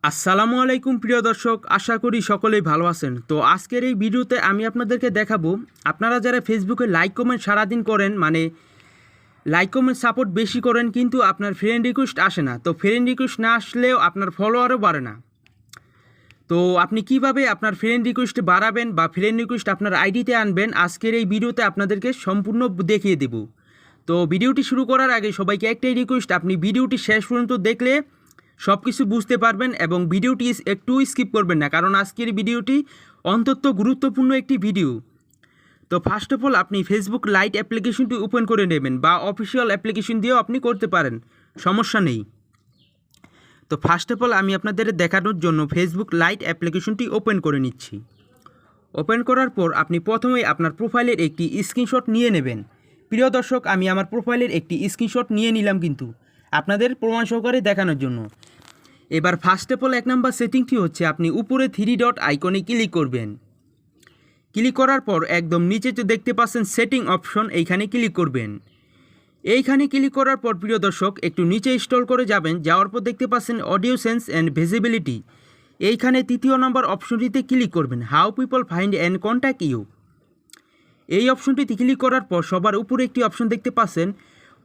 আসসালামু আলাইকুম প্রিয় দর্শক, আশা করি সকলেই ভালো আছেন। তো আজকের এই ভিডিওতে আমি আপনাদেরকে দেখাবো, আপনারা যারা ফেসবুকে লাইক কমেন্ট সারাদিন করেন, মানে লাইক কমেন্ট সাপোর্ট বেশি করেন, কিন্তু আপনার ফ্রেন্ড রিকোয়েস্ট আসে না। তো ফ্রেন্ড রিকোয়েস্ট না আসলেও আপনার ফলোয়ারও বাড়ে না। তো আপনি কিভাবে আপনার ফ্রেন্ড রিকোয়েস্ট বাড়াবেন বা ফ্রেন্ড রিকোয়েস্ট আপনার আইডিতে আনবেন, আজকের এই ভিডিওতে আপনাদেরকে সম্পূর্ণ দেখিয়ে দেব। তো ভিডিওটি শুরু করার আগে সবাইকে একটাই রিকোয়েস্ট, আপনি ভিডিওটি শেষ পর্যন্ত দেখলে সব কিছু বুঝতে পারবেন এবং ভিডিওটি একটু স্কিপ করবেন না, কারণ আজকের ভিডিওটি অত্যন্ত গুরুত্বপূর্ণ একটি ভিডিও। তো ফার্স্ট অফ অল আপনি ফেসবুক লাইট অ্যাপ্লিকেশনটি ওপেন করে নেবেন, বা অফিসিয়াল অ্যাপ্লিকেশন দিয়েও আপনি করতে পারেন, সমস্যা নেই। তো ফার্স্ট অফ অল আমি আপনাদের দেখানোর জন্য ফেসবুক লাইট অ্যাপ্লিকেশনটি ওপেন করে নিচ্ছি। ওপেন করার পর আপনি প্রথমেই আপনার প্রোফাইলের একটি স্ক্রিনশট নিয়ে নেবেন। প্রিয় দর্শক, আমি আমার প্রোফাইলের একটি স্ক্রিনশট নিয়ে নিলাম কিন্তু আপনাদের প্রমাণ সহকারে দেখানোর জন্য। এবার ফার্স্ট অফ অল 1 নম্বর সেটিংটি হচ্ছে, আপনি উপরে 3 ডট আইকনে ক্লিক করবেন। ক্লিক করার পর একদম নিচে তো দেখতে পাচ্ছেন সেটিং অপশন, এইখানে ক্লিক করবেন। এইখানে ক্লিক করার পর প্রিয় দর্শক একটু নিচে স্ক্রল করে যাবেন, যাওয়ার পর দেখতে পাচ্ছেন অডিও সেন্স অ্যান্ড ভিজিবিলিটি। এইখানে 3 নম্বর অপশনটিতে ক্লিক করবেন, how people find and contact you. এই অপশনটিতে ক্লিক করার পর সবার উপরে একটি অপশন দেখতে পাচ্ছেন,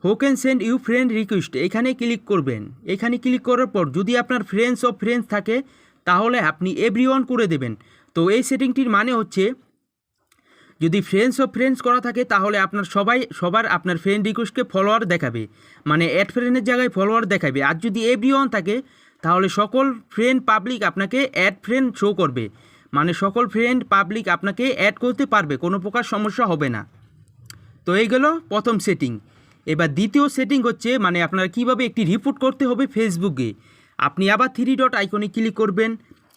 who can send you friend request. এখানে ক্লিক করবেন। এখানে ক্লিক করার পর যদি আপনার ফ্রেন্ডস অফ ফ্রেন্ডস থাকে তাহলে আপনি এভরিওয়ান করে দেবেন। তো এই সেটিংটির মানে হচ্ছে, যদি ফ্রেন্ডস অফ ফ্রেন্ডস করা থাকে তাহলে আপনার সবার আপনার ফ্রেন্ড রিকোয়েস্টকে ফলোয়ার দেখাবে, মানে অ্যাড ফ্রেন্ডের জায়গায় ফলোয়ার দেখাবে। আর যদি এভরিওয়ান থাকে তাহলে সকল ফ্রেন্ড পাবলিক আপনাকে অ্যাড ফ্রেন্ড শো করবে, মানে সকল ফ্রেন্ড পাবলিক আপনাকে অ্যাড করতে পারবে, কোনো প্রকার সমস্যা হবে না। তো এই গেল প্রথম সেটিং। এবার দ্বিতীয় সেটিং হচ্ছে, মানে আপনারা কিভাবে একটি রিপোর্ট করতে হবে ফেসবুকে। আপনি আবার 3 ডট আইকনে ক্লিক করবেন,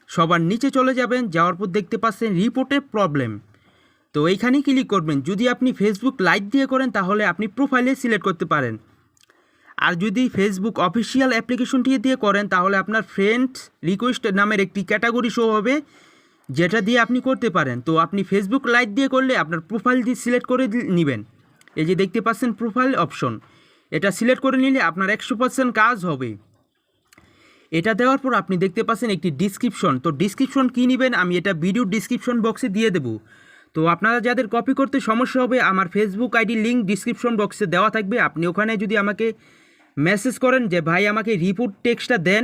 সবার নিচে চলে যাবেন, যাওয়ার পর দেখতে পাচ্ছেন রিপোর্টের প্রবলেম। তো এইখানেই ক্লিক করবেন। যদি আপনি ফেসবুক লাইট দিয়ে করেন তাহলে আপনি প্রোফাইলে সিলেক্ট করতে পারেন, আর যদি ফেসবুক অফিসিয়াল অ্যাপ্লিকেশনটি দিয়ে করেন তাহলে আপনার ফ্রেন্ড রিকোয়েস্ট নামের একটি ক্যাটাগরি শো হবে, যেটা দিয়ে আপনি করতে পারেন। তো আপনি ফেসবুক লাইট দিয়ে করলে আপনার প্রোফাইল দিয়ে সিলেক্ট করে নেবেন। এই যে দেখতে পাচ্ছেন প্রোফাইল অপশন, এটা সিলেক্ট করে নিলে আপনার 100% কাজ হবে। এটা দেওয়ার পর আপনি দেখতে পাচ্ছেন একটি ডিসক্রিপশন। তো ডিসক্রিপশন কী নেবেন আমি এটা ভিডিও ডিসক্রিপশন বক্সে দিয়ে দেবো। তো আপনারা যাদের কপি করতে সমস্যা হবে, আমার ফেসবুক আইডি লিঙ্ক ডিসক্রিপশন বক্সে দেওয়া থাকবে। আপনি ওখানে যদি আমাকে মেসেজ করেন যে ভাই আমাকে রিপোর্ট টেক্সটটা দেন,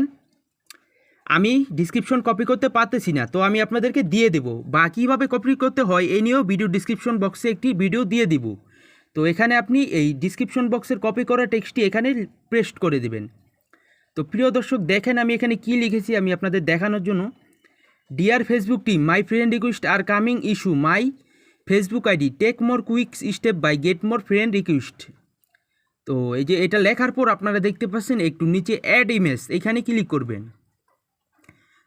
আমি ডিসক্রিপশন কপি করতে পারতেছি না, তো আমি আপনাদেরকে দিয়ে দেবো, বা কীভাবে কপি করতে হয় এই নিয়েও ভিডিও ডিসক্রিপশন বক্সে একটি ভিডিও দিয়ে দিব। তো এখানে আপনি এই ডিসক্রিপশন বক্সের কপি করা টেক্সটটি এখানে পেস্ট করে দেবেন। তো প্রিয় দর্শক দেখেন আমি এখানে কি লিখেছি আমি আপনাদের দেখানোর জন্য, dear Facebook team, my friend request are coming issue my Facebook ID, take more quick step by get more friend request. তো এই যে এটা লেখার পর আপনারা দেখতে পাচ্ছেন একটু নিচে অ্যাড ইমেজ, এখানে ক্লিক করবেন।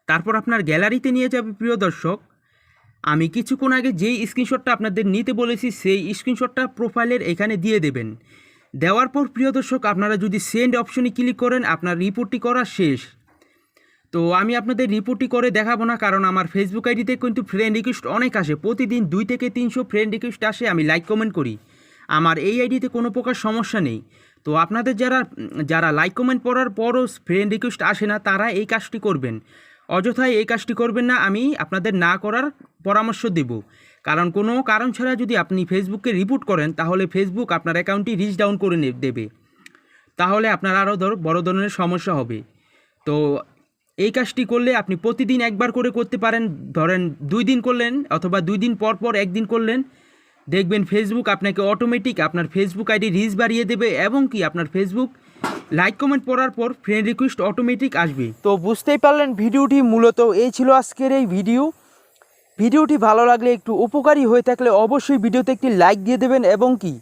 তারপর আপনার গ্যালারিতে নিয়ে যাবে। প্রিয় দর্শক, আমি কিছুক্ষণ আগে যেই স্ক্রিনশটটা আপনাদের নিতে বলেছি সেই স্ক্রিনশটটা প্রোফাইলের এখানে দিয়ে দেবেন। দেওয়ার পর প্রিয় দর্শক আপনারা যদি সেন্ড অপশনে ক্লিক করেন আপনার রিপোর্টটি করা শেষ। তো আমি আপনাদের রিপোর্টটি করে দেখাবো না, কারণ আমার ফেসবুক আইডিতে কিন্তু ফ্রেন্ড রিকোয়েস্ট অনেক আসে, প্রতিদিন 2 থেকে 300 ফ্রেন্ড রিকোয়েস্ট আসে, আমি লাইক কমেন্ট করি, আমার এই আইডিতে কোনো প্রকার সমস্যা নেই। তো আপনাদের যারা লাইক কমেন্ট করার পরও ফ্রেন্ড রিকোয়েস্ট আসে না তারা এই কাজটি করবেন, অযথায় এই কাজটি করবেন না, আমি আপনাদের না করার পরামর্শ দেব। কারণ কোনো কারণ ছাড়া যদি আপনি ফেসবুককে রিপোর্ট করেন তাহলে ফেসবুক আপনার অ্যাকাউন্টটি রিচ ডাউন করে দেবে, তাহলে আপনার আরও বড় ধরনের সমস্যা হবে। তো এই কাজটি করলে আপনি প্রতিদিন একবার করে করতে পারেন, ধরেন 2 দিন করলেন অথবা 2 দিন পর পর 1 দিন করলেন, দেখবেন ফেসবুক আপনাকে অটোমেটিক আপনার ফেসবুক আইডি রিচ বাড়িয়ে দেবে, এবং কি আপনার ফেসবুক লাইক কমেন্ট পড়ার পর ফ্রেন্ড রিকোয়েস্ট অটোমেটিক আসবে। তো বুঝতেই পারলেন ভিডিওটি মূলত এই ছিল আজকের এই ভিডিওটি ভালো লাগলে, একটু উপকারী হয়ে থাকলে অবশ্যই ভিডিওতে একটি লাইক দিয়ে দেবেন, এবং কি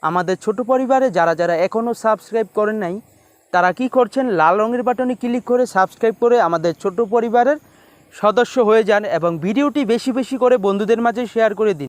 আমাদের ছোট পরিবারে যারা এখনও সাবস্ক্রাইব করেন নাই তারা কি করছেন, লাল রঙের বাটনে ক্লিক করে সাবস্ক্রাইব করে আমাদের ছোট পরিবারের সদস্য হয়ে যান, এবং ভিডিওটি বেশি বেশি করে বন্ধুদের মাঝে শেয়ার করে দিন।